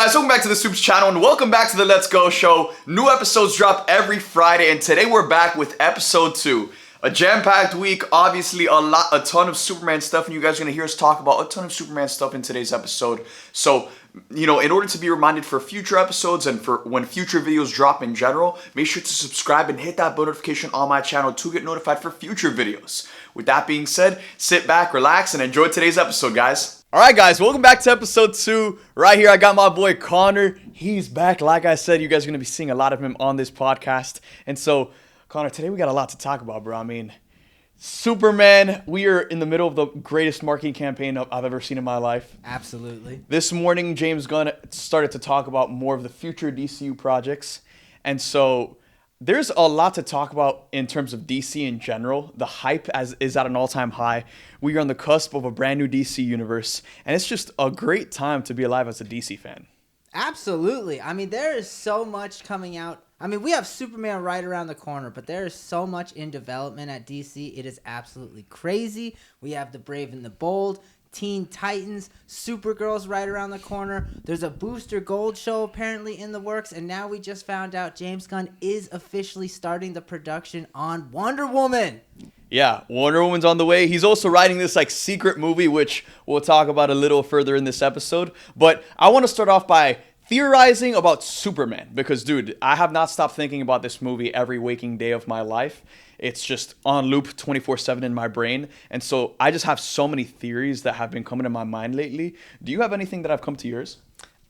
guys, welcome back to the Supes channel and welcome back to the Let's Go show. New episodes drop every Friday and today we're back with episode 2. A jam-packed week, obviously a ton of Superman stuff, and you guys are going to hear us talk about a ton of Superman stuff in today's episode. So, in order to be reminded for future episodes and for when future videos drop in general, make sure to subscribe and hit that bell notification on my channel to get notified for future videos. With that being said, sit back, relax, and enjoy today's episode, guys. Alright guys, welcome back to episode 2. Right here I got my boy Connor. He's back. Like I said, you guys are going to be seeing a lot of him on this podcast. And so, Connor, today we got a lot to talk about, bro. I mean, Superman, we are in the middle of the greatest marketing campaign I've ever seen in my life. Absolutely. This morning, James Gunn started to talk about more of the future DCU projects. And so there's a lot to talk about in terms of DC in general. The hype is at an all-time high. We are on the cusp of a brand new DC universe. And it's just a great time to be alive as a DC fan. Absolutely. I mean, there is so much coming out. I mean, we have Superman right around the corner, but there is so much in development at DC. It is absolutely crazy. We have The Brave and the Bold, Teen Titans, Supergirl's right around the corner. There's a Booster Gold show apparently in the works, and now we just found out James Gunn is officially starting the production on Wonder Woman. Yeah, Wonder Woman's on the way. He's also writing this secret movie, which we'll talk about a little further in this episode. But I want to start off by theorizing about Superman because, dude, I have not stopped thinking about this movie every waking day of my life. It's just on loop 24/7 in my brain. And so I just have so many theories that have been coming to my mind lately. Do you have anything that have come to yours?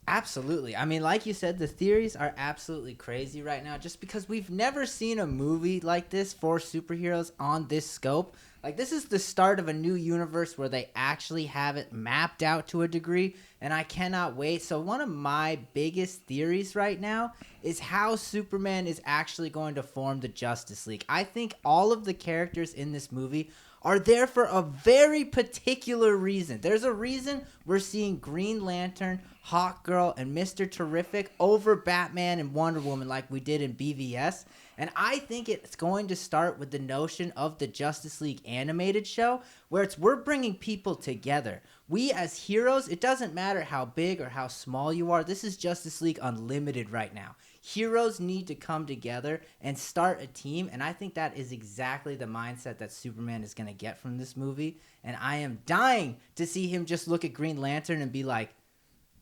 Absolutely. I mean, like you said, the theories are absolutely crazy right now just because we've never seen a movie like this for superheroes on this scope. Like, this is the start of a new universe where they actually have it mapped out to a degree, and I cannot wait. So one of my biggest theories right now is how Superman is actually going to form the Justice League. I think all of the characters in this movie are there for a very particular reason. There's a reason we're seeing Green Lantern, Hawkgirl, and Mr. Terrific over Batman and Wonder Woman like we did in BVS. And I think it's going to start with the notion of the Justice League animated show, where we're bringing people together. We as heroes, it doesn't matter how big or how small you are. This is Justice League Unlimited right now. Heroes need to come together and start a team, and I think that is exactly the mindset that Superman is going to get from this movie. And I am dying to see him just look at Green Lantern and be like,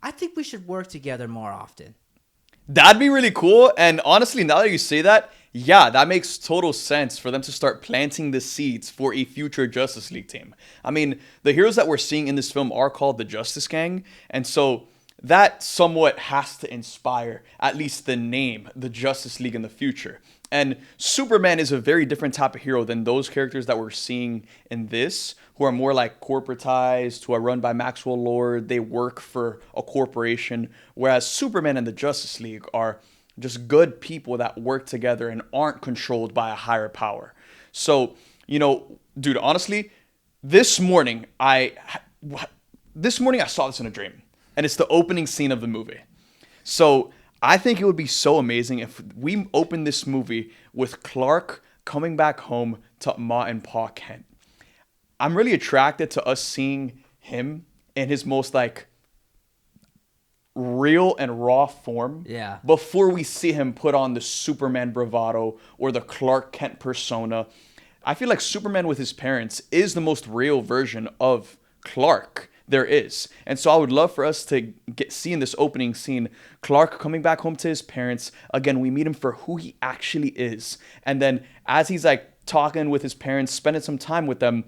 I think we should work together more often. That'd be really cool. And honestly, now that you say that, yeah, that makes total sense for them to start planting the seeds for a future Justice League team. I mean, the heroes that we're seeing in this film are called the Justice Gang. And so that somewhat has to inspire at least the name, the Justice League in the future. And Superman is a very different type of hero than those characters that we're seeing in this, who are more like corporatized, who are run by Maxwell Lord. They work for a corporation, whereas Superman and the Justice League are just good people that work together and aren't controlled by a higher power. So, dude, honestly, this morning I saw this in a dream. And it's the opening scene of the movie. So I think it would be so amazing if we open this movie with Clark coming back home to Ma and Pa Kent. I'm really attracted to us seeing him in his most real and raw form. Yeah. Before we see him put on the Superman bravado or the Clark Kent persona. I feel like Superman with his parents is the most real version of Clark there is. And so I would love for us to see in this opening scene Clark coming back home to his parents. Again, we meet him for who he actually is. And then as he's talking with his parents, spending some time with them,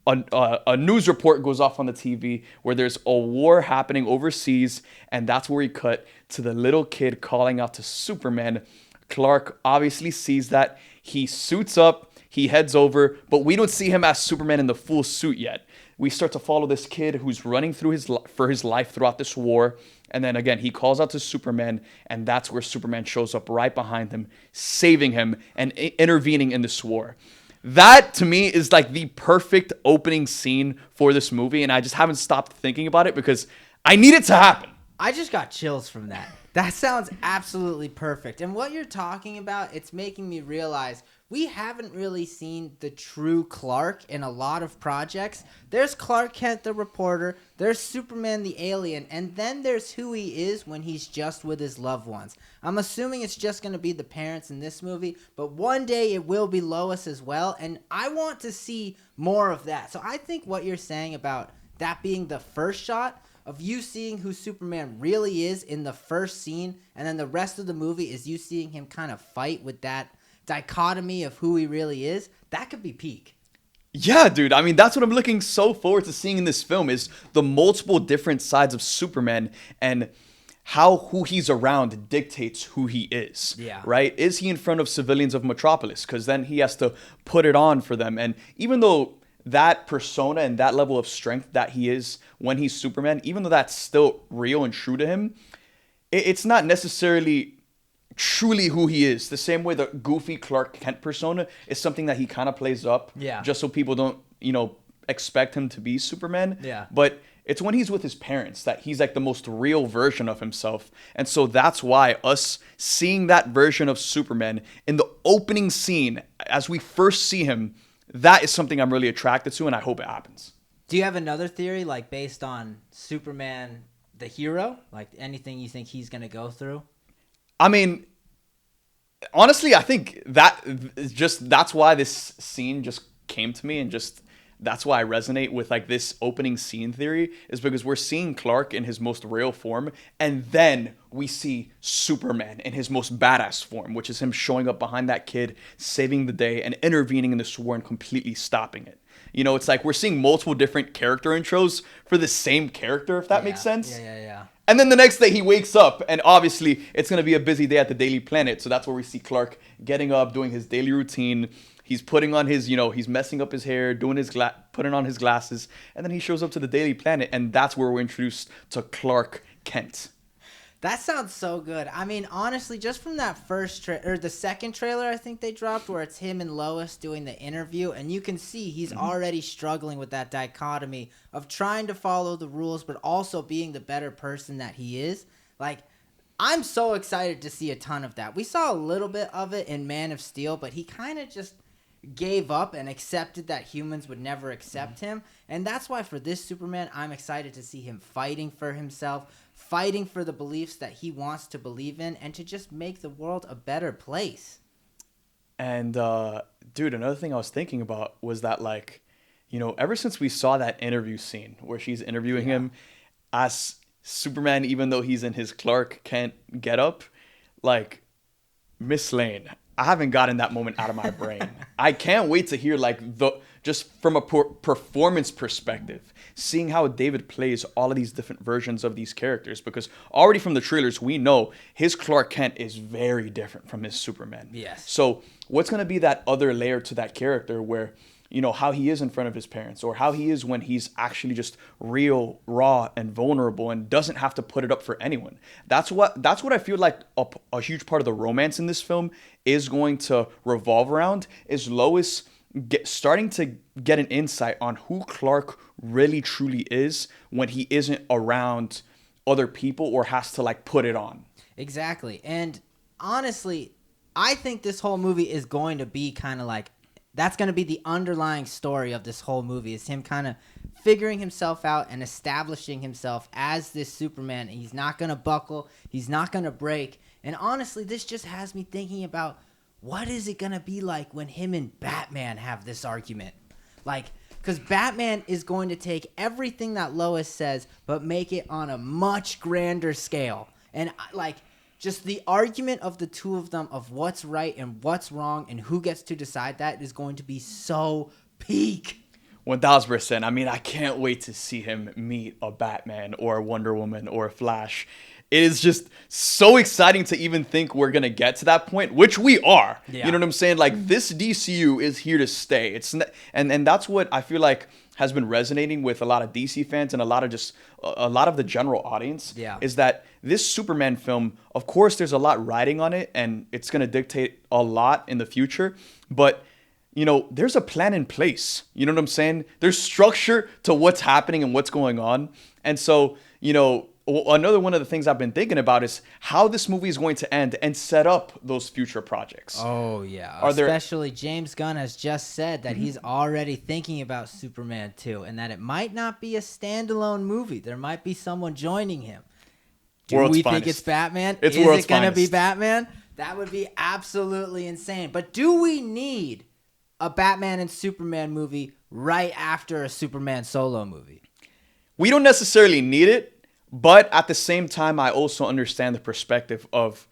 a news report goes off on the TV where there's a war happening overseas. And that's where we cut to the little kid calling out to Superman. Clark obviously sees that. He suits up. He heads over. But we don't see him as Superman in the full suit yet. We start to follow this kid who's running through for his life throughout this war. And then again, he calls out to Superman, and that's where Superman shows up right behind him, saving him and intervening in this war. That, to me, is the perfect opening scene for this movie, and I just haven't stopped thinking about it because I need it to happen. I just got chills from that. That sounds absolutely perfect. And what you're talking about, it's making me realize we haven't really seen the true Clark in a lot of projects. There's Clark Kent, the reporter. There's Superman, the alien. And then there's who he is when he's just with his loved ones. I'm assuming it's just going to be the parents in this movie. But one day it will be Lois as well. And I want to see more of that. So I think what you're saying about that being the first shot of you seeing who Superman really is in the first scene, and then the rest of the movie is you seeing him kind of fight with that dichotomy of who he really is, that could be peak. Yeah, dude. I mean, that's what I'm looking so forward to seeing in this film is the multiple different sides of Superman and how who he's around dictates who he is. Yeah. Right? Is he in front of civilians of Metropolis? Because then he has to put it on for them. And even though that persona and that level of strength that he is when he's Superman, even though that's still real and true to him, it's not necessarily truly who he is. The same way the goofy Clark Kent persona is something that he kind of plays up, just so people don't, expect him to be Superman. Yeah. But it's when he's with his parents that he's like the most real version of himself. And so that's why us seeing that version of Superman in the opening scene as we first see him, that is something I'm really attracted to, and I hope it happens. Do you have another theory, like based on Superman the hero? Like anything you think he's going to go through? I mean, honestly, I think that's why this scene just came to me, and just that's why I resonate with like this opening scene theory, is because we're seeing Clark in his most real form, and then we see Superman in his most badass form, which is him showing up behind that kid, saving the day, and intervening in this war and completely stopping it. It's like we're seeing multiple different character intros for the same character, if that makes sense. Yeah. And then the next day he wakes up, and obviously it's going to be a busy day at the Daily Planet. So that's where we see Clark getting up, doing his daily routine. He's putting on his, he's messing up his hair, doing putting on his glasses. And then he shows up to the Daily Planet, and that's where we're introduced to Clark Kent. That sounds so good. I mean, honestly, just from that first or the second trailer I think they dropped, where it's him and Lois doing the interview, and you can see he's already struggling with that dichotomy of trying to follow the rules but also being the better person that he is. Like, I'm so excited to see a ton of that. We saw a little bit of it in Man of Steel, but he kind of just gave up and accepted that humans would never accept him. And that's why for this Superman, I'm excited to see him fighting for himself, fighting for the beliefs that he wants to believe in, and to just make the world a better place. And, dude, another thing I was thinking about was that, like, ever since we saw that interview scene where she's interviewing him as Superman, even though he's in his Clark Kent getup, like, Miss Lane, I haven't gotten that moment out of my brain. I can't wait to hear, like, just from a performance perspective, seeing how David plays all of these different versions of these characters, because already from the trailers, we know his Clark Kent is very different from his Superman. Yes. So what's going to be that other layer to that character where, how he is in front of his parents, or how he is when he's actually just real, raw, and vulnerable and doesn't have to put it up for anyone. That's what I feel like a huge part of the romance in this film is going to revolve around, is Lois starting to get an insight on who Clark really truly is when he isn't around other people or has to like put it on. Exactly. And honestly, I think this whole movie is going to be kind of like, that's going to be the underlying story of this whole movie, is him kind of figuring himself out and establishing himself as this Superman. He's not going to buckle. He's not going to break. And honestly, this just has me thinking about, what is it going to be like when him and Batman have this argument? Like, because Batman is going to take everything that Lois says, but make it on a much grander scale. And like, just the argument of the two of them of what's right and what's wrong and who gets to decide that is going to be so peak. 1000%. I mean, I can't wait to see him meet a Batman or a Wonder Woman or a Flash. It is just so exciting to even think we're going to get to that point, which we are. Yeah. You know what I'm saying? Like, this DCU is here to stay. And that's what I feel like has been resonating with a lot of DC fans and a lot of the general audience. Yeah. Is that this Superman film, of course, there's a lot riding on it, and it's going to dictate a lot in the future. But, there's a plan in place. You know what I'm saying? There's structure to what's happening and what's going on. And so, another one of the things I've been thinking about is how this movie is going to end and set up those future projects. Oh, yeah. Are there- Especially James Gunn has just said that he's already thinking about Superman 2 and that it might not be a standalone movie. There might be someone joining him. Do World's we think finest. it's Batman? It's Is world's it going to be finest. Batman? That would be absolutely insane. But do we need a Batman and Superman movie right after a Superman solo movie? We don't necessarily need it, but at the same time, I also understand the perspective of,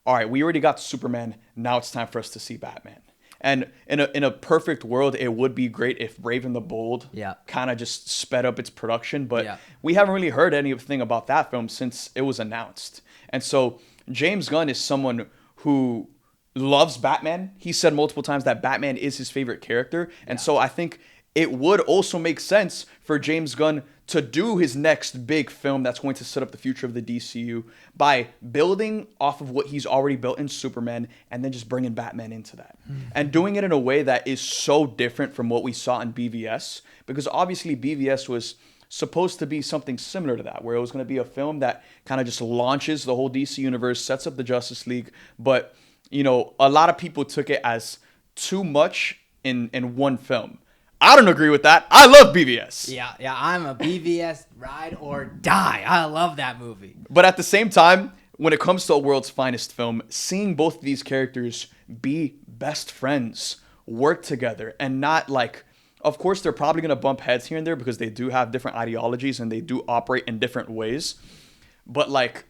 all right, we already got Superman. Now it's time for us to see Batman. And in a perfect world, it would be great if Brave and the Bold kind of just sped up its production. But we haven't really heard anything about that film since it was announced. And so James Gunn is someone who loves Batman. He said multiple times that Batman is his favorite character. And so I think it would also make sense for James Gunn to do his next big film that's going to set up the future of the DCU by building off of what he's already built in Superman and then just bringing Batman into that. And doing it in a way that is so different from what we saw in BVS, because obviously BVS was supposed to be something similar to that, where it was going to be a film that kind of just launches the whole DC universe, sets up the Justice League. But, you know, a lot of people took it as too much in one film. I don't agree with that. I love BVS. Yeah, I'm a BVS ride or die. I love that movie. But at the same time, when it comes to a world's finest film, seeing both of these characters be best friends, work together, and not like, of course, they're probably going to bump heads here and there because they do have different ideologies and they do operate in different ways. But like,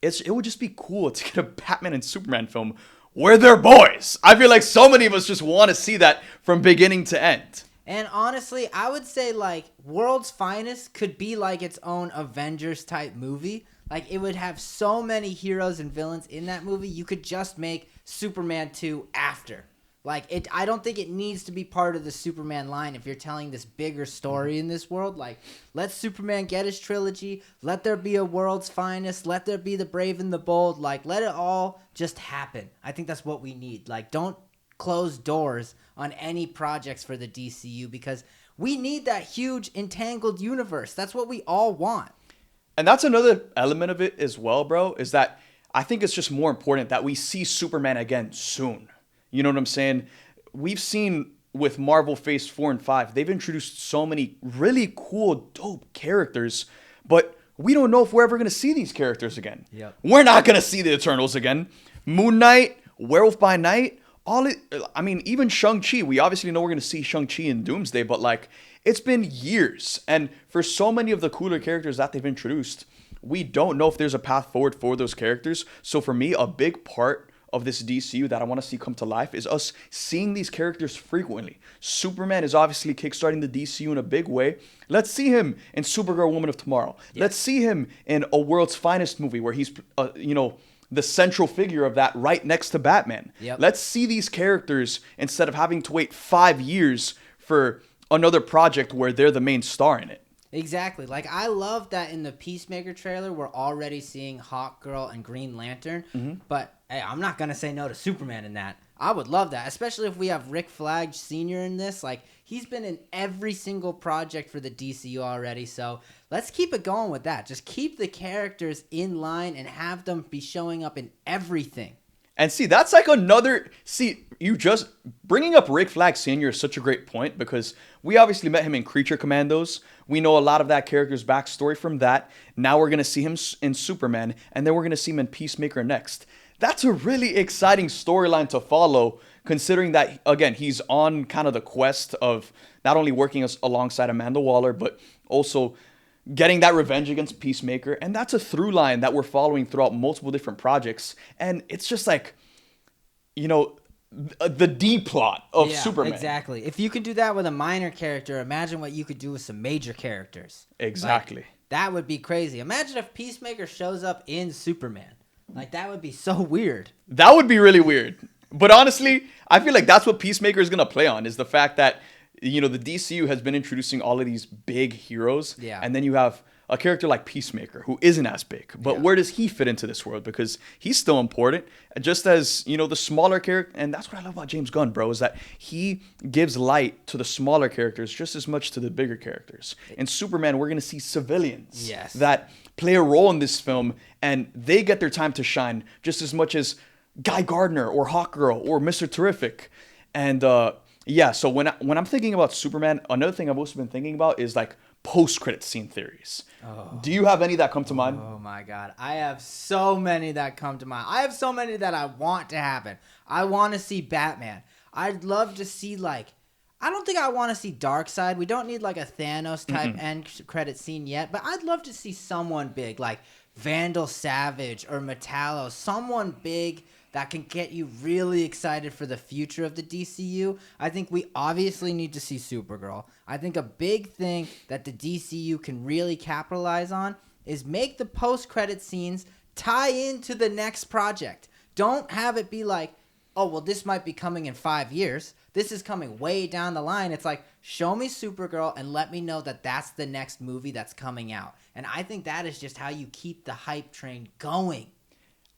it would just be cool to get a Batman and Superman film where they're boys. I feel like so many of us just want to see that from beginning to end. And honestly, I would say like World's Finest could be like its own Avengers type movie. Like it would have so many heroes and villains in that movie. You could just make Superman 2 after. Like I don't think it needs to be part of the Superman line if you're telling this bigger story in this world. Like let Superman get his trilogy. Let there be a World's Finest. Let there be the Brave and the Bold. Like let it all just happen. I think that's what we need. Like don't close doors on any projects for the DCU because we need that huge entangled universe. That's what we all want. And that's another element of it as well, bro, is that I think it's just more important that we see Superman again soon. You know what I'm saying? We've seen with Marvel Phase 4 and 5, they've introduced so many really cool, dope characters, but we don't know if we're ever going to see these characters again. Yep. We're not going to see the Eternals again. Moon Knight, Werewolf by Night, even Shang-Chi, we obviously know we're going to see Shang-Chi in Doomsday, but like it's been years. And for so many of the cooler characters that they've introduced, we don't know if there's a path forward for those characters. So for me, a big part of this DCU that I want to see come to life is us seeing these characters frequently. Superman is obviously kickstarting the DCU in a big way. Let's see him in Supergirl Woman of Tomorrow. Yes. Let's see him in a World's Finest movie where he's, the central figure of that right next to Batman. Yep. Let's see these characters instead of having to wait 5 years for another project where they're the main star in it. Exactly. Like, I love that in the Peacemaker trailer, we're already seeing Hawkgirl and Green Lantern. Mm-hmm. But, hey, I'm not going to say no to Superman in that. I would love that, especially if we have Rick Flag Sr. in this. Like, he's been in every single project for the DCU already, so let's keep it going with that. Just keep the characters in line and have them be showing up in everything. And see, that's like another... See, you just... Bringing up Rick Flag Sr. is such a great point because we obviously met him in Creature Commandos. We know a lot of that character's backstory from that. Now we're going to see him in Superman, and then we're going to see him in Peacemaker next. That's a really exciting storyline to follow, considering that, again, he's on kind of the quest of not only working alongside Amanda Waller, but also getting that revenge against Peacemaker. And that's a through line that we're following throughout multiple different projects. And it's just like, the D plot of Superman. Exactly. If you could do that with a minor character, imagine what you could do with some major characters. Exactly. Like, that would be crazy. Imagine if Peacemaker shows up in Superman. Like, that would be so weird. That would be really weird. But honestly, I feel like that's what Peacemaker is going to play on, is the fact that, the DCU has been introducing all of these big heroes. Yeah. And then you have a character like Peacemaker, who isn't as big, but where does he fit into this world? Because he's still important, just as, you know, the smaller character. And that's what I love about James Gunn, bro, is that he gives light to the smaller characters just as much to the bigger characters. In Superman, we're going to see civilians that play a role in this film, and they get their time to shine just as much as Guy Gardner or Hawkgirl or Mr. Terrific. And so when I'm thinking about Superman, another thing I've also been thinking about is like post-credit scene theories. Do you have any that come to mind? Oh my God. I have so many that come to mind. I have so many that I want to happen. I want to see Batman. I'd love to see, like, I don't think I want to see Darkseid. We don't need like a Thanos type end credit scene yet, but I'd love to see someone big like Vandal Savage or Metallo, someone big that can get you really excited for the future of the DCU. I think we obviously need to see Supergirl. I think a big thing that the DCU can really capitalize on is make the post-credit scenes tie into the next project. Don't have it be like, oh, well, this might be coming in 5 years. This is coming way down the line. It's like, show me Supergirl and let me know that that's the next movie that's coming out. And I think that is just how you keep the hype train going.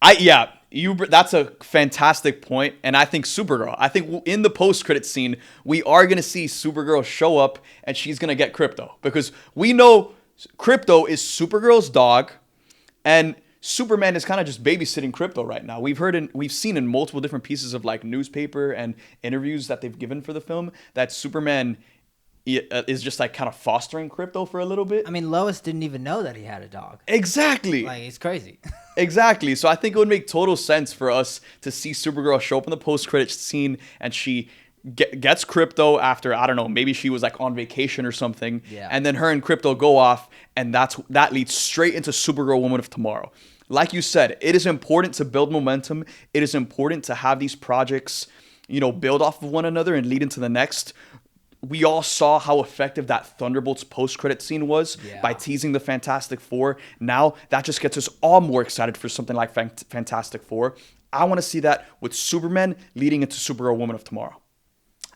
That's a fantastic point, and I think Supergirl. I think in the post-credit scene, we are gonna see Supergirl show up, and she's gonna get Krypto, because we know Krypto is Supergirl's dog, and Superman is kind of just babysitting Krypto right now. We've seen in multiple different pieces of like newspaper and interviews that they've given for the film that Superman is just like kind of fostering Krypto for a little bit. I mean, Lois didn't even know that he had a dog. Exactly. Like, it's crazy. Exactly. So I think it would make total sense for us to see Supergirl show up in the post-credits scene, and she gets Krypto after, I don't know, maybe she was like on vacation or something. Yeah. And then her and Krypto go off, and that leads straight into Supergirl Woman of Tomorrow. Like you said, it is important to build momentum. It is important to have these projects, you know, build off of one another and lead into the next. We all saw how effective that Thunderbolts post-credit scene was by teasing the Fantastic Four. Now, that just gets us all more excited for something like Fantastic Four. I want to see that with Superman leading into Supergirl Woman of Tomorrow.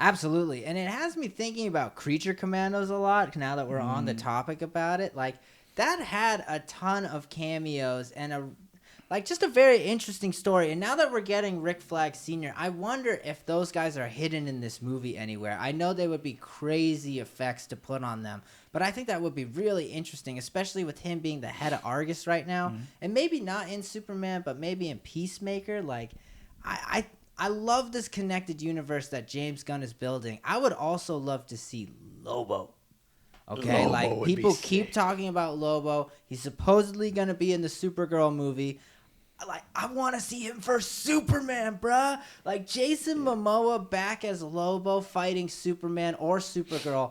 Absolutely. And it has me thinking about Creature Commandos a lot now that we're on the topic about it. Like, that had a ton of cameos and just a very interesting story. And now that we're getting Rick Flag Sr., I wonder if those guys are hidden in this movie anywhere. I know they would be crazy effects to put on them, but I think that would be really interesting, especially with him being the head of Argus right now. And maybe not in Superman, but maybe in Peacemaker. Like, I love this connected universe that James Gunn is building. I would also love to see Lobo. Okay, Lobo like, would people be keep sick. talking about Lobo. He's supposedly going to be in the Supergirl movie. Like, I want to see him for Superman, bruh. Like, Jason Momoa back as Lobo fighting Superman or Supergirl.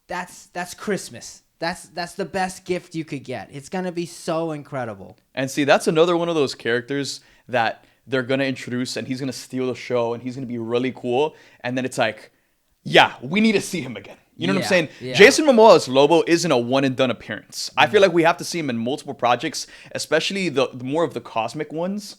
That's Christmas. That's the best gift you could get. It's going to be so incredible. And see, that's another one of those characters that they're going to introduce, and he's going to steal the show, and he's going to be really cool. And then it's like, yeah, we need to see him again. You know what I'm saying? Yeah. Jason Momoa as Lobo isn't a one-and-done appearance. I feel like we have to see him in multiple projects, especially the more of the cosmic ones.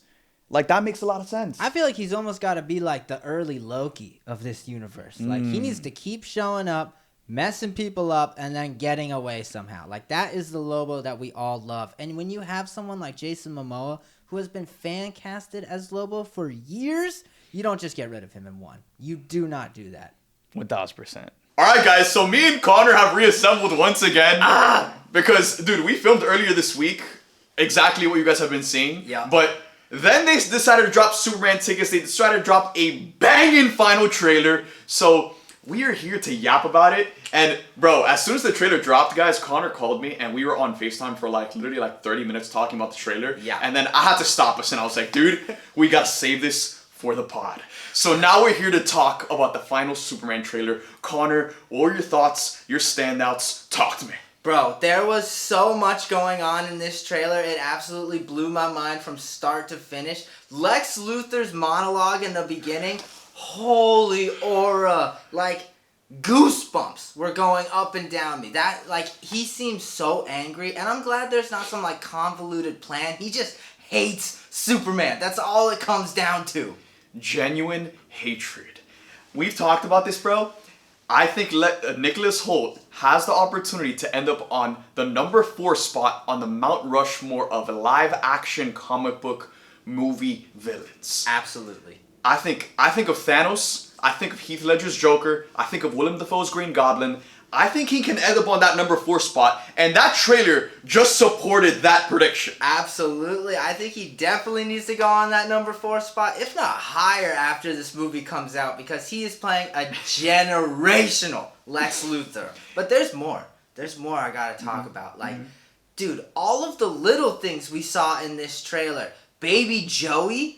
Like, that makes a lot of sense. I feel like he's almost got to be like the early Loki of this universe. Like, he needs to keep showing up, messing people up, and then getting away somehow. Like, that is the Lobo that we all love. And when you have someone like Jason Momoa, who has been fan-casted as Lobo for years, you don't just get rid of him in one. You do not do that. 1,000%. All right, guys. So me and Connor have reassembled once again. Because, dude, we filmed earlier this week exactly what you guys have been seeing. Yeah. But then they decided to drop Superman tickets. They decided to drop a banging final trailer. So we are here to yap about it. And, bro, as soon as the trailer dropped, guys, Connor called me, and we were on FaceTime for, like, literally, like, 30 minutes talking about the trailer. Yeah. And then I had to stop us, and I was like, dude, we got to save this for the pod. So now we're here to talk about the final Superman trailer. Connor, what were your thoughts, your standouts? Talk to me. Bro, there was so much going on in this trailer. It absolutely blew my mind from start to finish. Lex Luthor's monologue in the beginning, holy aura. Like, goosebumps were going up and down me. That, like, he seems so angry, and I'm glad there's not some, like, convoluted plan. He just hates Superman. That's all it comes down to. Genuine hatred. We've talked about this, bro. I think Nicholas Hoult has the opportunity to end up on the number 4 spot on the Mount Rushmore of live action comic book movie villains. Absolutely. I think of Thanos. I think of Heath Ledger's Joker. I think of Willem Dafoe's Green Goblin. I think he can end up on that number 4 spot, and that trailer just supported that prediction. Absolutely. I think he definitely needs to go on that number 4 spot, if not higher after this movie comes out, because he is playing a generational Lex Luthor. But there's more. There's more I gotta talk about. Like, dude, all of the little things we saw in this trailer. Baby Joey,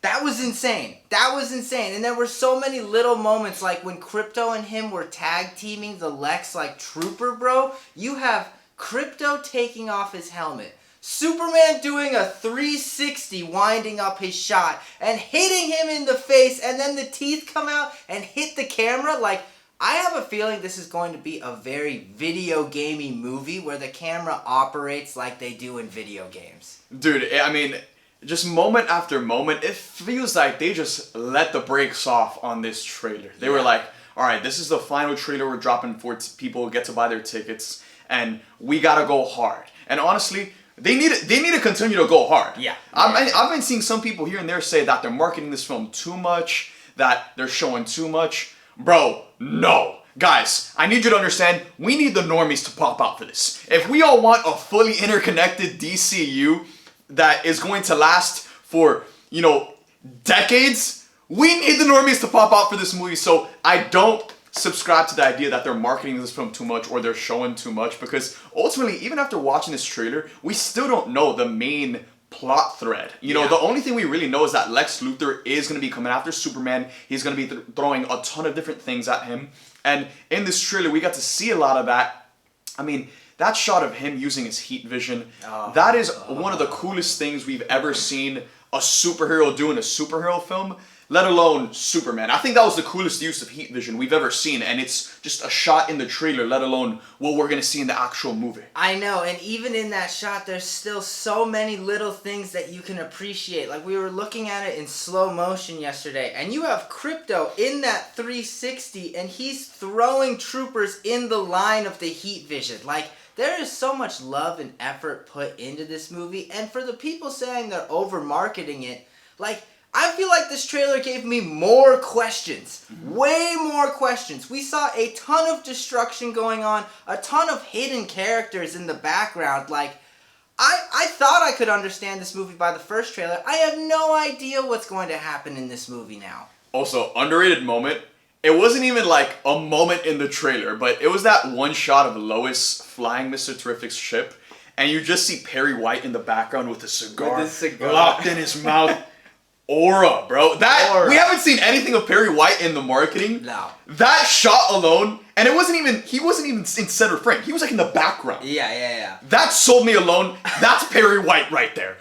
that was insane. That was insane. And there were so many little moments, like when Crypto and him were tag teaming the Lex like trooper, bro. You have Crypto taking off his helmet, Superman doing a 360 winding up his shot and hitting him in the face, and then the teeth come out and hit the camera. Like, I have a feeling this is going to be a very video gamey movie where the camera operates like they do in video games. Dude, I mean, just moment after moment, it feels like they just let the brakes off on this trailer. They were like, all right, this is the final trailer we're dropping for people to get to buy their tickets, and we gotta go hard. And honestly, they need to continue to go hard. Yeah. I've been seeing some people here and there say that they're marketing this film too much, that they're showing too much. Bro, no. Guys, I need you to understand, we need the normies to pop out for this. If we all want a fully interconnected DCU that is going to last for, decades, we need the normies to pop out for this movie. So I don't subscribe to the idea that they're marketing this film too much or they're showing too much, because ultimately, even after watching this trailer, we still don't know the main plot thread. The only thing we really know is that Lex Luthor is going to be coming after Superman. He's going to be throwing a ton of different things at him. And in this trailer, we got to see a lot of that. I mean, that shot of him using his heat vision, that is one of the coolest things we've ever seen a superhero do in a superhero film, let alone Superman. I think that was the coolest use of heat vision we've ever seen, and it's just a shot in the trailer, let alone what we're going to see in the actual movie. I know, and even in that shot, there's still so many little things that you can appreciate. Like, we were looking at it in slow motion yesterday, and you have Crypto in that 360, and he's throwing troopers in the line of the heat vision. Like, there is so much love and effort put into this movie, and for the people saying they're over-marketing it, like, I feel like this trailer gave me more questions. Way more questions. We saw a ton of destruction going on, a ton of hidden characters in the background. Like, I thought I could understand this movie by the first trailer. I have no idea what's going to happen in this movie now. Also, underrated moment. It wasn't even like a moment in the trailer, but it was that one shot of Lois flying Mr. Terrific's ship, and you just see Perry White in the background with a cigar, locked in his mouth. Aura, bro. We haven't seen anything of Perry White in the marketing. No. That shot alone, and he wasn't even in center frame. He was like in the background. Yeah. That sold me alone. That's Perry White right there.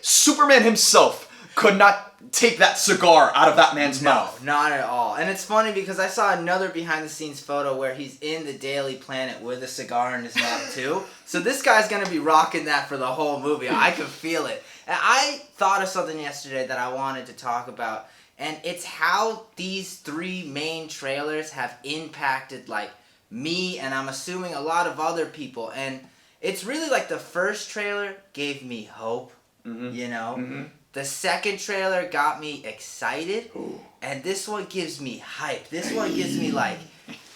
Superman himself could not take that cigar out of that man's mouth. No, not at all. And it's funny because I saw another behind the scenes photo where he's in the Daily Planet with a cigar in his mouth too. So this guy's going to be rocking that for the whole movie. I can feel it. And I thought of something yesterday that I wanted to talk about. And it's how these 3 main trailers have impacted like me, and I'm assuming a lot of other people. And it's really like the first trailer gave me hope, The second trailer got me excited, and this one gives me hype. This one gives me, like,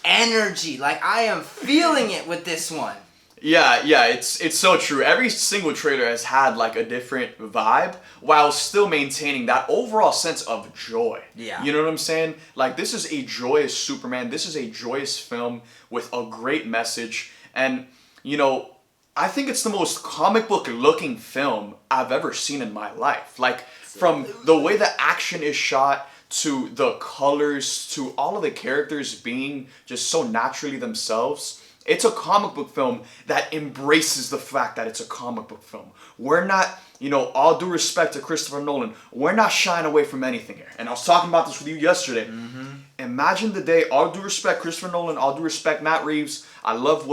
energy. Like, I am feeling it with this one. Yeah, it's so true. Every single trailer has had, like, a different vibe, while still maintaining that overall sense of joy. Yeah. You know what I'm saying? Like, this is a joyous Superman. This is a joyous film with a great message, and, I think it's the most comic book looking film I've ever seen in my life. Like, from the way the action is shot, to the colors, to all of the characters being just so naturally themselves. It's a comic book film that embraces the fact that it's a comic book film. We're not, all due respect to Christopher Nolan, we're not shying away from anything here. And I was talking about this with you yesterday. Imagine the day, all due respect Christopher Nolan, all due respect Matt Reeves. I love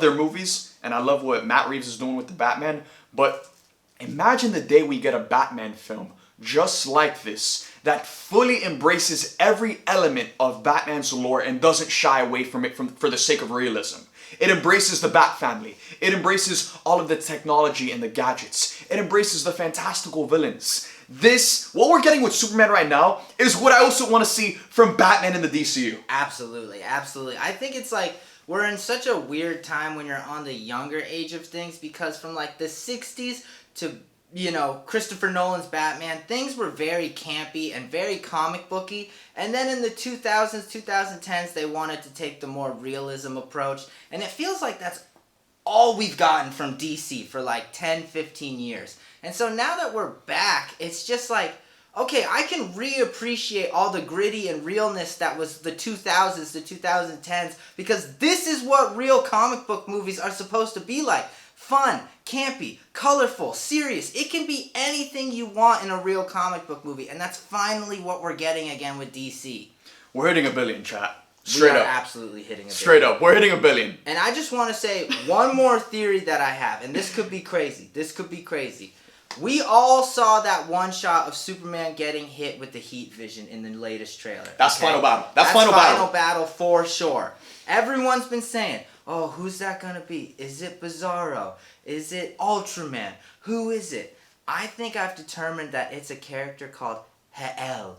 their movies. And I love what Matt Reeves is doing with the Batman. But imagine the day we get a Batman film just like this that fully embraces every element of Batman's lore and doesn't shy away from it for the sake of realism. It embraces the Bat family. It embraces all of the technology and the gadgets. It embraces the fantastical villains. What we're getting with Superman right now is what I also want to see from Batman in the DCU. Absolutely, absolutely. I think it's like we're in such a weird time when you're on the younger age of things, because from like the 60s to, you know, Christopher Nolan's Batman, things were very campy and very comic booky. And then in the 2000s, 2010s, they wanted to take the more realism approach. And it feels like that's all we've gotten from DC for like 10, 15 years. And so now that we're back, it's just like, okay, I can reappreciate all the gritty and realness that was the 2000s, the 2010s, because this is what real comic book movies are supposed to be like. Fun, campy, colorful, serious. It can be anything you want in a real comic book movie, and that's finally what we're getting again with DC. We're hitting $1 billion, chat. Straight up. Absolutely hitting $1 billion. Straight up. We're hitting $1 billion. And I just want to say one more theory that I have, and this could be crazy. This could be crazy. We all saw that one shot of Superman getting hit with the heat vision in the latest trailer. That's okay? Final Battle. That's Final battle. battle for sure. Everyone's been saying, oh, who's that going to be? Is it Bizarro? Is it Ultraman? Who is it? I think I've determined that it's a character called Hel.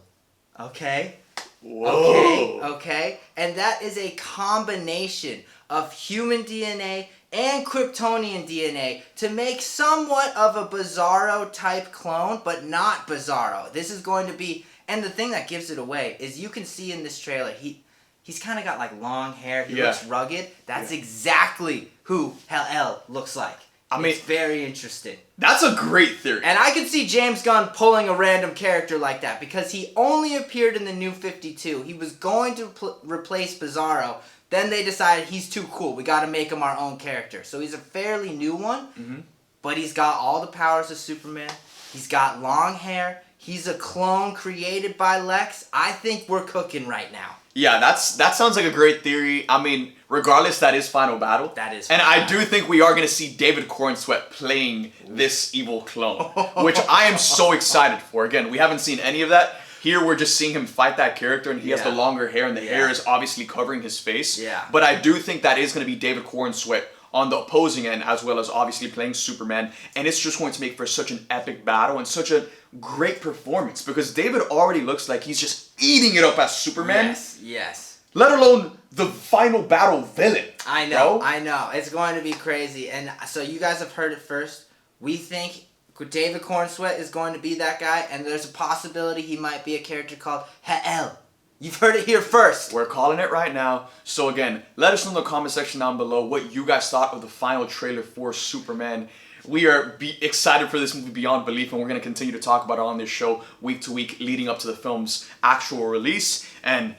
Okay? Whoa. Okay? And that is a combination of human DNA and Kryptonian DNA to make somewhat of a Bizarro type clone, but not Bizarro. This is going to be, and the thing that gives it away is you can see in this trailer, he's kind of got like long hair, he looks rugged. That's exactly who Hel looks like. I mean, it's very interesting. That's a great theory. And I could see James Gunn pulling a random character like that, because he only appeared in the New 52. He was going to replace Bizarro. Then they decided he's too cool. We got to make him our own character. So he's a fairly new one, but he's got all the powers of Superman. He's got long hair. He's a clone created by Lex. I think we're cooking right now. Yeah, that sounds like a great theory. I mean, regardless, that is Final Battle. That is And Final I do think we are going to see David Cornsweet playing this evil clone, which I am so excited for. Again, we haven't seen any of that. Here, we're just seeing him fight that character, and he has the longer hair, and the hair is obviously covering his face. Yeah. But I do think that is going to be David Cornsweet on the opposing end, as well as obviously playing Superman. And it's just going to make for such an epic battle and such a great performance, because David already looks like he's just eating it up as Superman. Yes. Let alone the Final Battle villain. I know, bro. I know. It's going to be crazy. And so you guys have heard it first. We think David Cornsweet is going to be that guy, and there's a possibility he might be a character called Hel. You've heard it here first. We're calling it right now. So again, let us know in the comment section down below what you guys thought of the final trailer for Superman. We are excited for this movie beyond belief, and we're going to continue to talk about it on this show week to week leading up to the film's actual release. And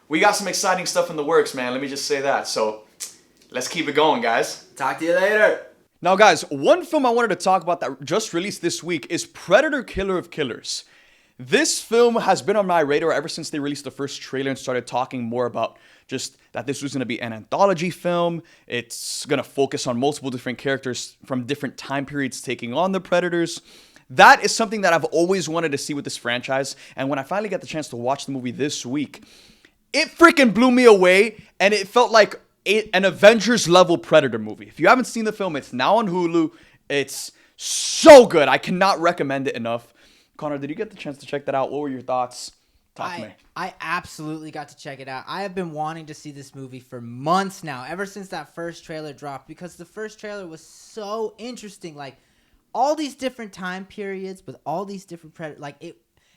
we got some exciting stuff in the works, man. Let me just say that. So let's keep it going, guys. Talk to you later. Now, guys, one film I wanted to talk about that just released this week is Predator: Killer of Killers. This film has been on my radar ever since they released the first trailer and started talking more about just that this was going to be an anthology film. It's going to focus on multiple different characters from different time periods taking on the Predators. That is something that I've always wanted to see with this franchise. And when I finally got the chance to watch the movie this week, it freaking blew me away, and it felt like an Avengers level Predator movie. If you haven't seen the film, it's now on Hulu. It's so good. I cannot recommend it enough. Connor, did you get the chance to check that out? What were your thoughts? Talk to me. I absolutely got to check it out. I have been wanting to see this movie for months now, ever since that first trailer dropped, because the first trailer was so interesting. Like, all these different time periods with all these different Predators. Like,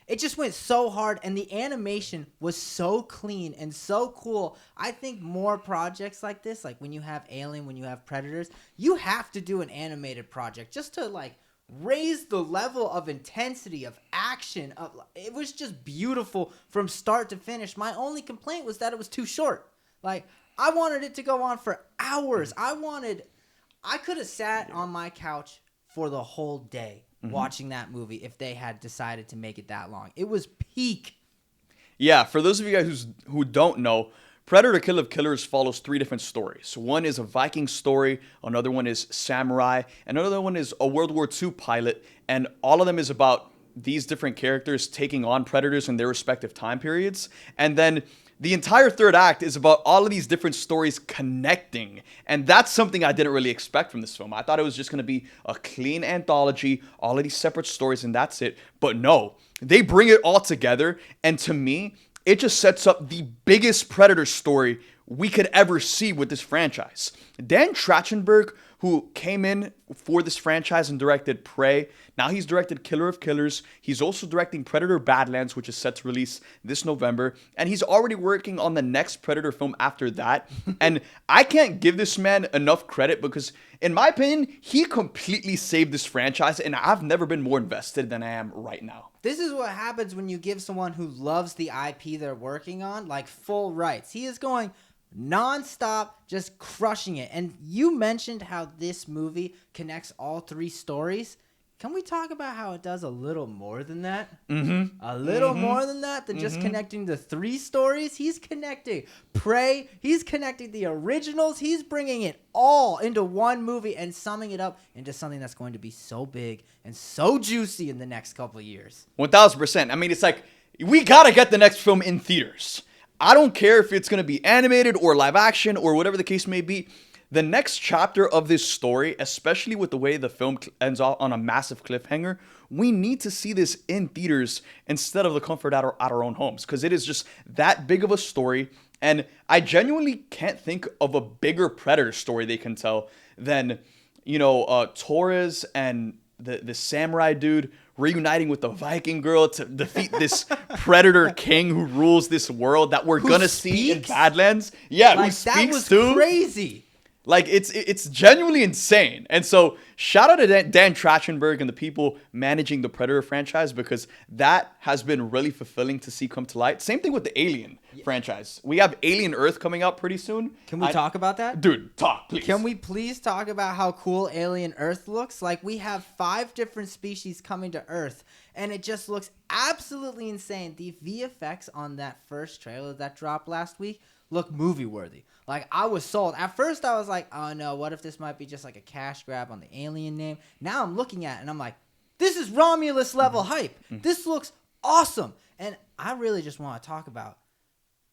it just went so hard, and the animation was so clean and so cool. I think more projects like this, like when you have Alien, when you have Predators, you have to do an animated project just to, like, raise the level of intensity of action. It was just beautiful from start to finish. My only complaint was that it was too short. Like, I wanted it to go on for hours. I could have sat on my couch for the whole day watching that movie if they had decided to make it that long. It was peak. Yeah, for those of you guys who don't know, Predator: Killer of Killers follows three different stories. One is a Viking story, another one is samurai, and another one is a World War II pilot, and all of them is about these different characters taking on predators in their respective time periods. And then the entire third act is about all of these different stories connecting. And that's something I didn't really expect from this film. I thought it was just going to be a clean anthology, all of these separate stories, and that's it. But no, they bring it all together. And to me, it just sets up the biggest Predator story we could ever see with this franchise. Dan Trachtenberg, who came in for this franchise and directed Prey. Now he's directed Killer of Killers. He's also directing Predator Badlands, which is set to release this November. And he's already working on the next Predator film after that. And I can't give this man enough credit because, in my opinion, he completely saved this franchise. And I've never been more invested than I am right now. This is what happens when you give someone who loves the IP they're working on, like, full rights. He is going non-stop, just crushing it. And you mentioned how this movie connects all three stories. Can we talk about how it does a little more than that? A little more than that, than just connecting the three stories? He's connecting Prey. He's connecting the originals. He's bringing it all into one movie and summing it up into something that's going to be so big and so juicy in the next couple of years. 1000%. I mean, it's like, we got to get the next film in theaters. I don't care if it's going to be animated or live action or whatever the case may be. The next chapter of this story, especially with the way the film ends off on a massive cliffhanger, we need to see this in theaters instead of the comfort at our own homes, because it is just that big of a story. And I genuinely can't think of a bigger Predator story they can tell than, Torres and the samurai dude reuniting with the Viking girl to defeat this Predator king who rules this world that we're gonna see in Badlands. Yeah, like, who speaks that was too. Crazy. Like, it's genuinely insane. And so shout out to Dan Trachtenberg and the people managing the Predator franchise, because that has been really fulfilling to see come to light. Same thing with the Alien franchise. We have Alien Earth coming out pretty soon. Can we talk about that? Dude, talk, please. Can we please talk about how cool Alien Earth looks? Like, we have 5 different species coming to Earth, and it just looks absolutely insane. The VFX on that first trailer that dropped last week look movie worthy. Like, I was sold. At first I was like, oh no, what if this might be just like a cash grab on the Alien name? Now I'm looking at it and I'm like, this is Romulus level hype. This looks awesome. And I really just want to talk about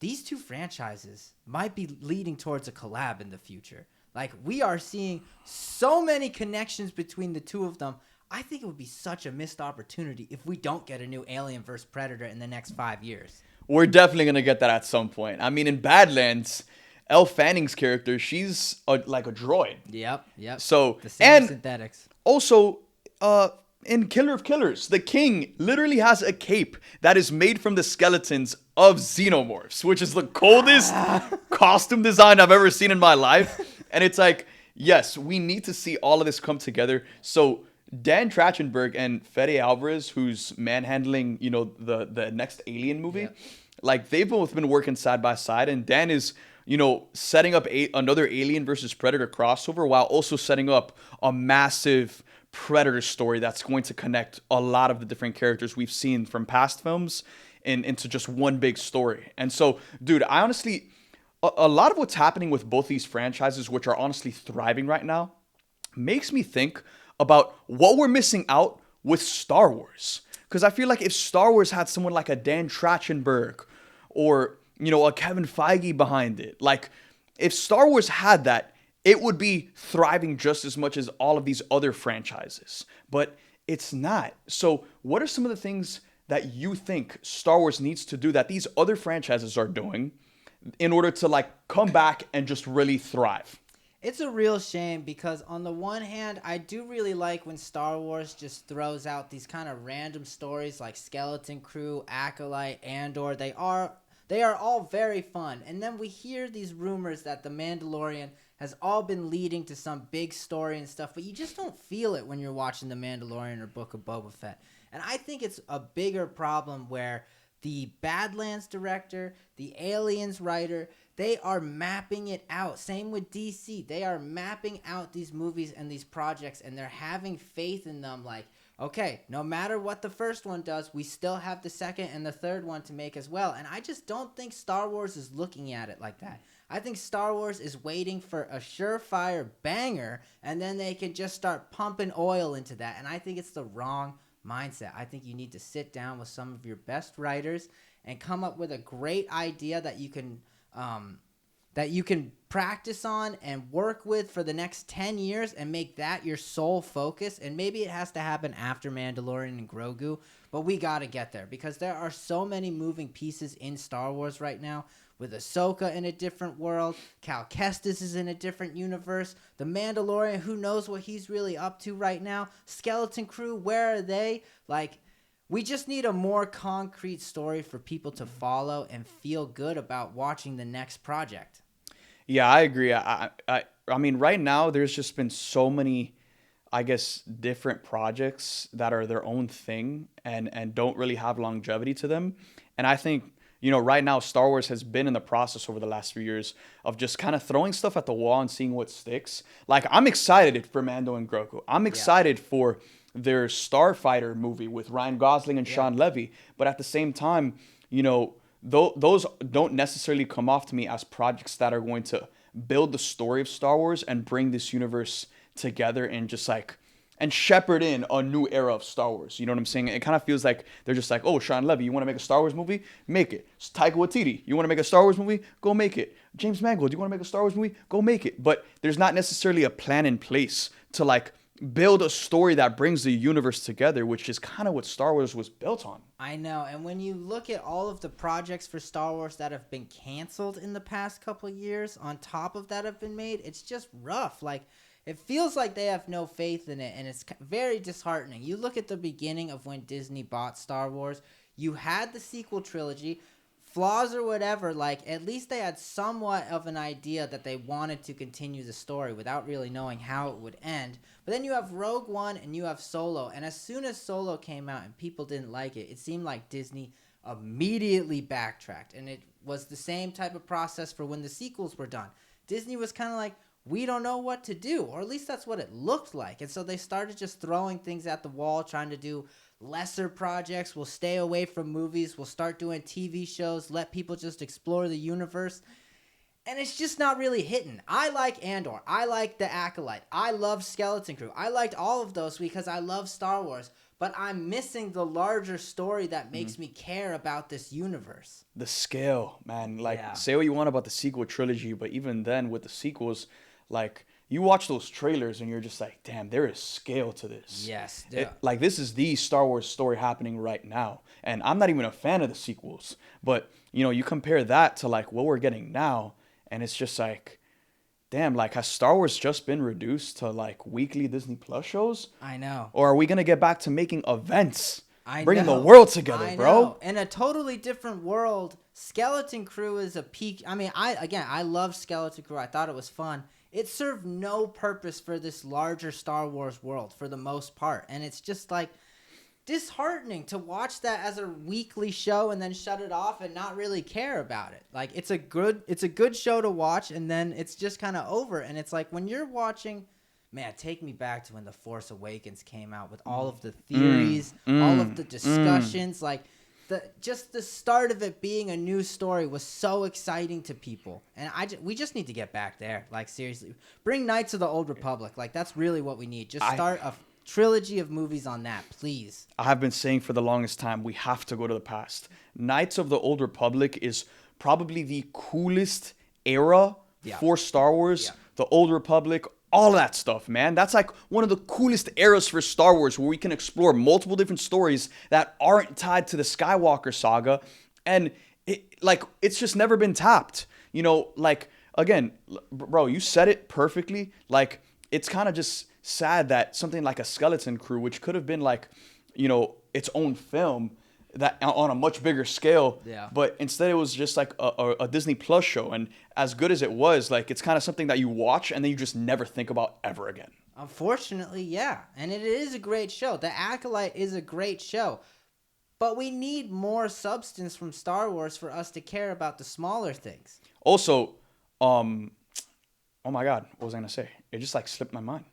these two franchises might be leading towards a collab in the future. Like, we are seeing so many connections between the two of them. I think it would be such a missed opportunity if we don't get a new Alien vs. Predator in the next 5 years. We're definitely going to get that at some point. I mean, in Badlands, Elle Fanning's character, she's like a droid. Yep. So, the same synthetics. Also, in Killer of Killers, the king literally has a cape that is made from the skeletons of xenomorphs, which is the coldest costume design I've ever seen in my life. And it's like, yes, we need to see all of this come together. So Dan Trachtenberg and Fede Alvarez, who's manhandling, the next Alien movie, like, they've both been working side by side, and Dan is, setting up another Alien versus Predator crossover while also setting up a massive Predator story that's going to connect a lot of the different characters we've seen from past films into just one big story. And so, dude, I honestly, a lot of what's happening with both these franchises, which are honestly thriving right now, makes me think about what we're missing out with Star Wars. Because I feel like if Star Wars had someone like a Dan Trachtenberg or, a Kevin Feige behind it, like, if Star Wars had that, it would be thriving just as much as all of these other franchises. But it's not. So what are some of the things that you think Star Wars needs to do that these other franchises are doing in order to, like, come back and just really thrive? It's a real shame because on the one hand, I do really like when Star Wars just throws out these kind of random stories like Skeleton Crew, Acolyte, Andor. They are all very fun. And then we hear these rumors that The Mandalorian has all been leading to some big story and stuff, but you just don't feel it when you're watching The Mandalorian or Book of Boba Fett. And I think it's a bigger problem where the Badlands director, the Aliens writer, they are mapping it out. Same with DC. They are mapping out these movies and these projects, and they're having faith in them. Like, okay, no matter what the first one does, we still have the second and the third one to make as well. And I just don't think Star Wars is looking at it like that. I think Star Wars is waiting for a surefire banger, and then they can just start pumping oil into that. And I think it's the wrong mindset. I think you need to sit down with some of your best writers and come up with a great idea that you can practice on and work with for the next 10 years and make that your sole focus. And maybe it has to happen after Mandalorian and Grogu, but we got to get there because there are so many moving pieces in Star Wars right now, with Ahsoka in a different world. Cal Kestis is in a different universe. The Mandalorian, who knows what he's really up to right now? Skeleton Crew, where are they? Like, we just need a more concrete story for people to follow and feel good about watching the next project. Yeah, I agree. I mean, right now there's just been so many, I guess, different projects that are their own thing and don't really have longevity to them. And I think, right now Star Wars has been in the process over the last few years of just kind of throwing stuff at the wall and seeing what sticks. Like, I'm excited for Mando and Grogu. I'm excited for their Starfighter movie with Ryan Gosling and Sean Levy. But at the same time, those don't necessarily come off to me as projects that are going to build the story of Star Wars and bring this universe together and just like, and shepherd in a new era of Star Wars. You know what I'm saying? It kind of feels like they're just like, oh, Sean Levy, you want to make a Star Wars movie? Make it. Taika Waititi, you want to make a Star Wars movie? Go make it. James Mangold, you want to make a Star Wars movie? Go make it. But there's not necessarily a plan in place to like build a story that brings the universe together, which is kind of what Star Wars was built on. I know. And when you look at all of the projects for Star Wars that have been canceled in the past couple of years on top of that have been made, it's just rough. Like, it feels like they have no faith in it, and it's very disheartening. You look at the beginning of when Disney bought Star Wars, you had the sequel trilogy, flaws or whatever, like, at least they had somewhat of an idea that they wanted to continue the story without really knowing how it would end. But then you have Rogue One and you have Solo, and as soon as Solo came out and people didn't like it, it seemed like Disney immediately backtracked, and it was the same type of process for when the sequels were done. Disney was kind of like, we don't know what to do, or at least that's what it looked like. And so they started just throwing things at the wall, trying to do lesser projects. We'll stay away from movies. We'll start doing TV shows, let people just explore the universe. And it's just not really hitting. I like Andor. I like The Acolyte. I love Skeleton Crew. I liked all of those because I love Star Wars. But I'm missing the larger story that makes me care about this universe. The scale, man. Like, say what you want about the sequel trilogy, but even then with the sequels, like, you watch those trailers and you're just like, damn, there is scale to this. Yes. Like, this is the Star Wars story happening right now. And I'm not even a fan of the sequels. But, you compare that to, like, what we're getting now, and it's just like, damn, like, has Star Wars just been reduced to, like, weekly Disney Plus shows? I know. Or are we going to get back to making events? Bringing the world together, bro. Know. In a totally different world, Skeleton Crew is a peak. I mean, I love Skeleton Crew. I thought it was fun. It served no purpose for this larger Star Wars world for the most part. And it's just like disheartening to watch that as a weekly show and then shut it off and not really care about it. Like, it's a good show to watch, and then it's just kind of over. And it's like when you're watching, man, take me back to when The Force Awakens came out with all of the theories, all of the discussions, like just the start of it being a new story was so exciting to people. And we just need to get back there. Like, seriously, bring Knights of the Old Republic. Like, that's really what we need. Just start a trilogy of movies on that, please. I have been saying for the longest time, we have to go to the past. Knights of the Old Republic is probably the coolest era for Star Wars. Yeah. The Old Republic, all of that stuff, man. That's like one of the coolest eras for Star Wars, where we can explore multiple different stories that aren't tied to the Skywalker saga. And it's just never been tapped. Like, again, bro, you said it perfectly. Like, it's kind of just sad that something like a Skeleton Crew, which could have been like, its own film, that on a much bigger scale, but instead it was just like a Disney Plus show, and as good as it was, like, it's kind of something that you watch and then you just never think about ever again. Unfortunately, yeah, and it is a great show. The Acolyte is a great show, but we need more substance from Star Wars for us to care about the smaller things. Also, oh my God, what was I gonna say? It just like slipped my mind.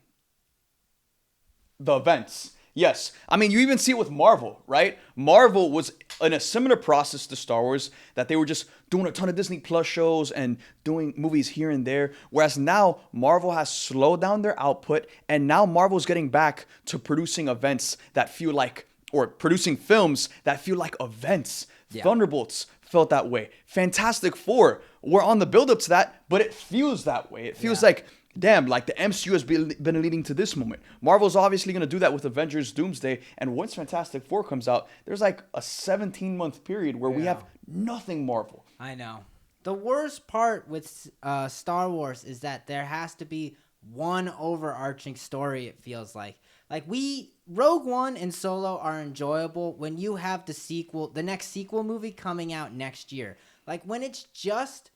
The events. Yes. I mean, you even see it with Marvel, right? Marvel was in a similar process to Star Wars, that they were just doing a ton of Disney Plus shows and doing movies here and there. Whereas now Marvel has slowed down their output, and now Marvel's getting back to producing events that feel like or producing films that feel like events. Yeah. Thunderbolts felt that way. Fantastic Four, we're on the build up to that, but it feels that way. It feels like, damn, like the MCU has been leading to this moment. Marvel's obviously going to do that with Avengers Doomsday. And once Fantastic Four comes out, there's like a 17-month period where we have nothing Marvel. I know. The worst part with Star Wars is that there has to be one overarching story, it feels like. Like, Rogue One and Solo are enjoyable when you have the next sequel movie coming out next year. Like, when it's just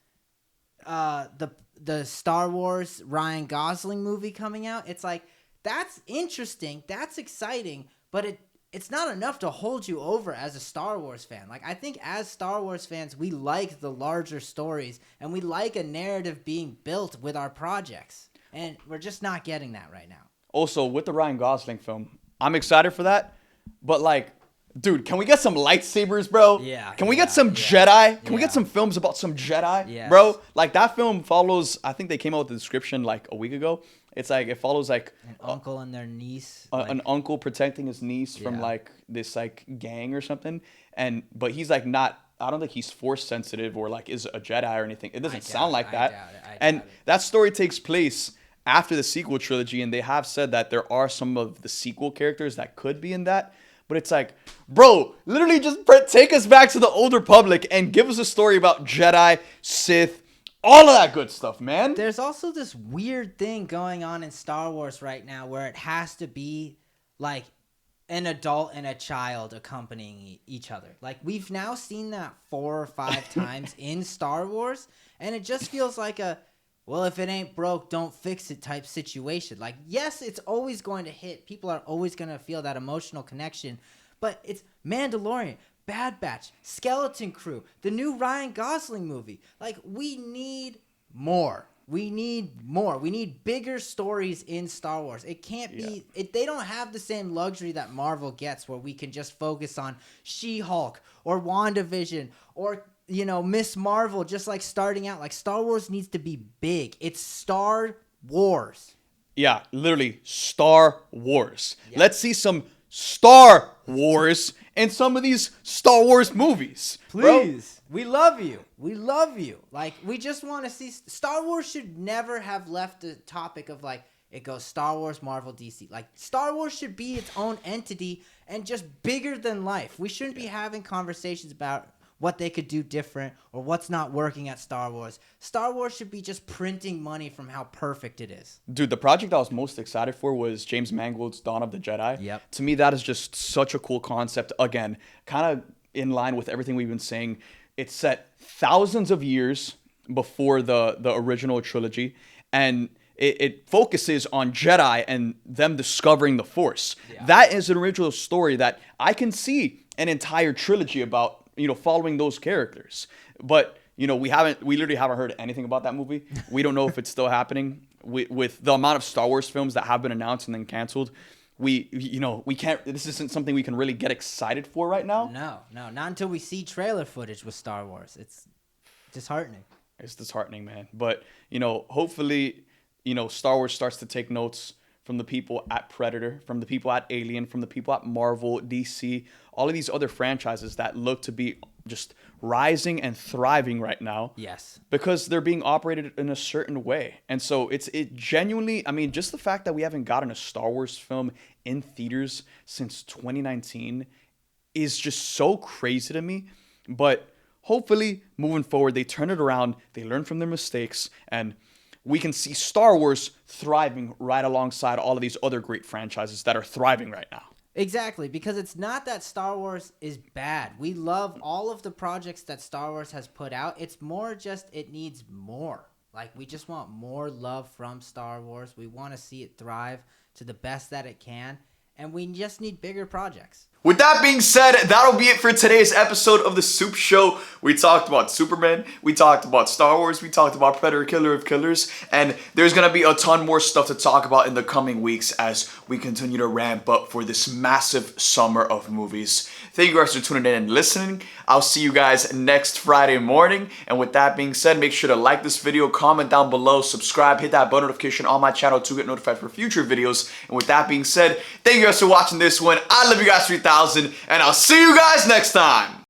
the Star Wars Ryan Gosling movie coming out, it's like, that's interesting, that's exciting, but it's not enough to hold you over as a Star Wars fan. Like, I think as Star Wars fans, we like the larger stories, and we like a narrative being built with our projects. And we're just not getting that right now. Also, with the Ryan Gosling film, I'm excited for that. But, like, dude, can we get some lightsabers, bro? Yeah. Can we get some Jedi? Can we get some films about some Jedi? Yes. Bro, like, that film follows, I think they came out with the description, like, a week ago. It's like, it follows, like... An uncle and their niece. An uncle protecting his niece from, like, this, like, gang or something. But he's, like, not... I don't think he's force sensitive or, like, is a Jedi or anything. It doesn't sound like that. I doubt it. That story takes place after the sequel trilogy, and they have said that there are some of the sequel characters that could be in that. But it's like, bro, literally just take us back to the Old Republic and give us a story about Jedi, Sith, all of that good stuff, man. There's also this weird thing going on in Star Wars right now where it has to be like an adult and a child accompanying each other. Like, we've now seen that 4 or 5 times in Star Wars, and it just feels like well, if it ain't broke, don't fix it type situation. Like, yes, it's always going to hit. People are always going to feel that emotional connection. But it's Mandalorian, Bad Batch, Skeleton Crew, the new Ryan Gosling movie. Like, we need more. We need more. We need bigger stories in Star Wars. It can't be... They don't have the same luxury that Marvel gets where we can just focus on She-Hulk or WandaVision or... Miss Marvel, just like starting out. Like, Star Wars needs to be big. It's Star Wars. Yeah, literally Star Wars. Yeah. Let's see some Star Wars in some of these Star Wars movies. Please. Bro. We love you. We love you. Like, we just want to see... Star Wars should never have left the topic of, like, it goes Star Wars, Marvel, DC. Like, Star Wars should be its own entity and just bigger than life. We shouldn't be having conversations about... what they could do different or what's not working at Star Wars. Star Wars should be just printing money from how perfect it is. Dude, the project I was most excited for was James Mangold's Dawn of the Jedi. Yep. To me, that is just such a cool concept. Again, kind of in line with everything we've been saying. It's set thousands of years before the original trilogy, and it focuses on Jedi and them discovering the Force. Yeah. That is an original story that I can see an entire trilogy about, following those characters. But, we literally haven't heard anything about that movie. We don't know if it's still happening. With the amount of Star Wars films that have been announced and then canceled, we can't, this isn't something we can really get excited for right now. No, not until we see trailer footage with Star Wars. It's disheartening. It's disheartening, man. But, hopefully, Star Wars starts to take notes from the people at Predator, from the people at Alien, from the people at Marvel, DC, all of these other franchises that look to be just rising and thriving right now. Yes. Because they're being operated in a certain way. And so it genuinely, just the fact that we haven't gotten a Star Wars film in theaters since 2019 is just so crazy to me. But hopefully, moving forward, they turn it around, they learn from their mistakes, and we can see Star Wars thriving right alongside all of these other great franchises that are thriving right now. Exactly, because it's not that Star Wars is bad. We love all of the projects that Star Wars has put out. It's more just it needs more. Like, we just want more love from Star Wars. We want to see it thrive to the best that it can, and we just need bigger projects. With that being said, that'll be it for today's episode of the Supes Show. We talked about Superman, we talked about Star Wars, we talked about Predator, Killer of Killers, and there's going to be a ton more stuff to talk about in the coming weeks as we continue to ramp up for this massive summer of movies. Thank you guys for tuning in and listening. I'll see you guys next Friday morning. And with that being said, make sure to like this video, comment down below, subscribe, hit that bell notification on my channel to get notified for future videos. And with that being said, thank you guys for watching this one. I love you guys 3000. 3000, and I'll see you guys next time.